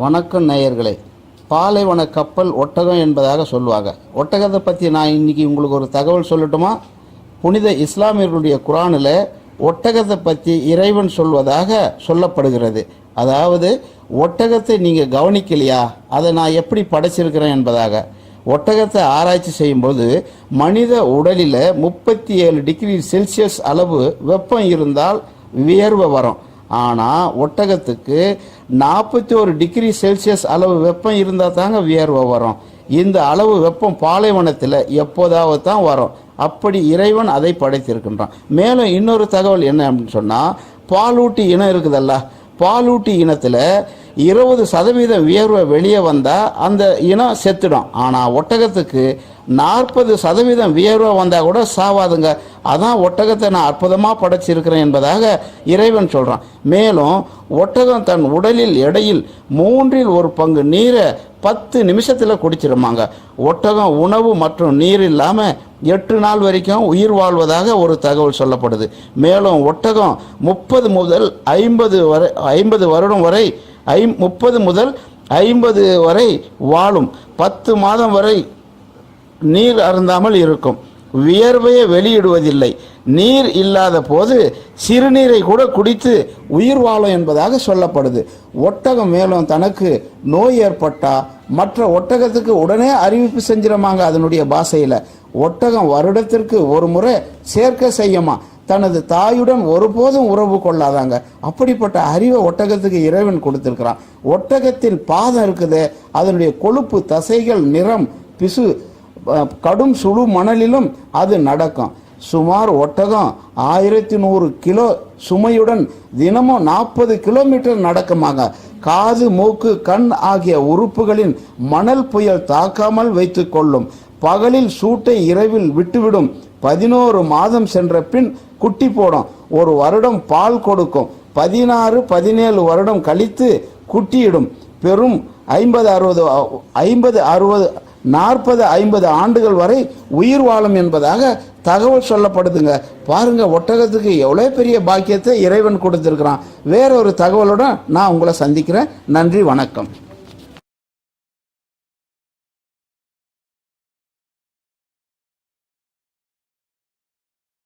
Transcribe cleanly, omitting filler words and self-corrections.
வணக்கம் நேயர்களே. பாலைவன கப்பல் ஒட்டகம் என்பதாக சொல்லுவாங்க. ஒட்டகத்தை பற்றி நான் இன்னைக்கு உங்களுக்கு ஒரு தகவல் சொல்லட்டுமா? புனித இஸ்லாமியர்களுடைய குரானில் ஒட்டகத்தை பற்றி இறைவன் சொல்வதாக சொல்லப்படுகிறது. அதாவது ஒட்டகத்தை நீங்கள் கவனிக்கலையா, அதை நான் எப்படி படைச்சிருக்கிறேன் என்பதாக. ஒட்டகத்தை ஆராய்ச்சி செய்யும்போது மனித உடலில் 37 டிகிரி செல்சியஸ் அளவு வெப்பம் இருந்தால் வியர்வை வரும். ஆனால் ஒட்டகத்துக்கு 41 டிகிரி செல்சியஸ் அளவு வெப்பம் இருந்தால் தாங்க வியர்வை வரும். இந்த அளவு வெப்பம் பாலைவனத்தில் எப்போதாவது தான் வரும். அப்படி இறைவன் அதை படைத்திருக்கின்றான். மேலும் இன்னொரு தகவல் என்ன அப்படின்னு சொன்னால், பாலூட்டி இனம் இருக்குதல்ல, பாலூட்டி இனத்தில் 20% வியர்வை வெளியே வந்தால் அந்த இனம் செத்துடும். ஆனால் ஒட்டகத்துக்கு 40% வியர்வை வந்தால் கூட சாவாதுங்க. அதான் ஒட்டகத்தை நான் அற்புதமாக படைச்சிருக்கிறேன் என்பதாக இறைவன் சொல்கிறான். மேலும் ஒட்டகம் தன் உடலில் எடையில் 1/3 நீரை 10 நிமிஷத்தில் குடிச்சிருமாங்க. ஒட்டகம் உணவு மற்றும் நீர் இல்லாமல் 8 நாள் வரைக்கும் உயிர் வாழ்வதாக ஒரு தகவல் சொல்லப்படுது. மேலும் ஒட்டகம் 30 முதல் 50 வருடம் வரை 30 முதல் 50 வரை வாழும். 10 மாதம் வரை நீர் அருந்தாமல் இருக்கும். வியர்வையை வெளியிடுவதில்லை. நீர் இல்லாத போது சிறுநீரை கூட குடித்து உயிர் வாழும் என்பதாக சொல்லப்படுது. ஒட்டகம் மேலும் தனக்கு நோய் ஏற்பட்டா மற்ற ஒட்டகத்துக்கு உடனே அறிவிப்பு செஞ்சிடமாங்க. அதனுடைய பாஷையில் ஒட்டகம் வருடத்திற்கு ஒரு முறை சேர்க்கை செய்யுமா. தனது தாயுடன் ஒருபோதும் உறவு கொள்ளாதாங்க. அப்படிப்பட்ட அறிவை ஒட்டகத்துக்கு இறைவன் கொடுத்திருக்கிறான். ஒட்டகத்தின் பாதம் இருக்குது, அதனுடைய கொழுப்பு தசைகள் நிறம் பிசு கடும் சுடு மணலிலும் அது நடக்கும். சுமார் ஒட்டகம் 1100 கிலோ சுமையுடன் தினமும் 40 கிலோமீட்டர் நடக்குமாங்க. காது, மூக்கு, கண் ஆகிய உறுப்புகளின் மணல் புயல் தாக்காமல் வைத்து கொள்ளும். பகலில் சூட்டை இரவில் விட்டுவிடும். 11 மாதம் சென்ற பின் குட்டி போடும். ஒரு வருடம் பால் கொடுக்கும். 16-17 வருடம் கழித்து குட்டியிடும். பெரும் 40-50 ஆண்டுகள் வரை உயிர் வாழும் என்பதாக தகவல் சொல்லப்படுதுங்க. பாருங்க, ஒட்டகத்துக்கு எவ்வளோ பெரிய பாக்கியத்தை இறைவன் கொடுத்திருக்கிறான். வேறொரு தகவலுடன் நான் உங்களை சந்திக்கிறேன். நன்றி, வணக்கம்.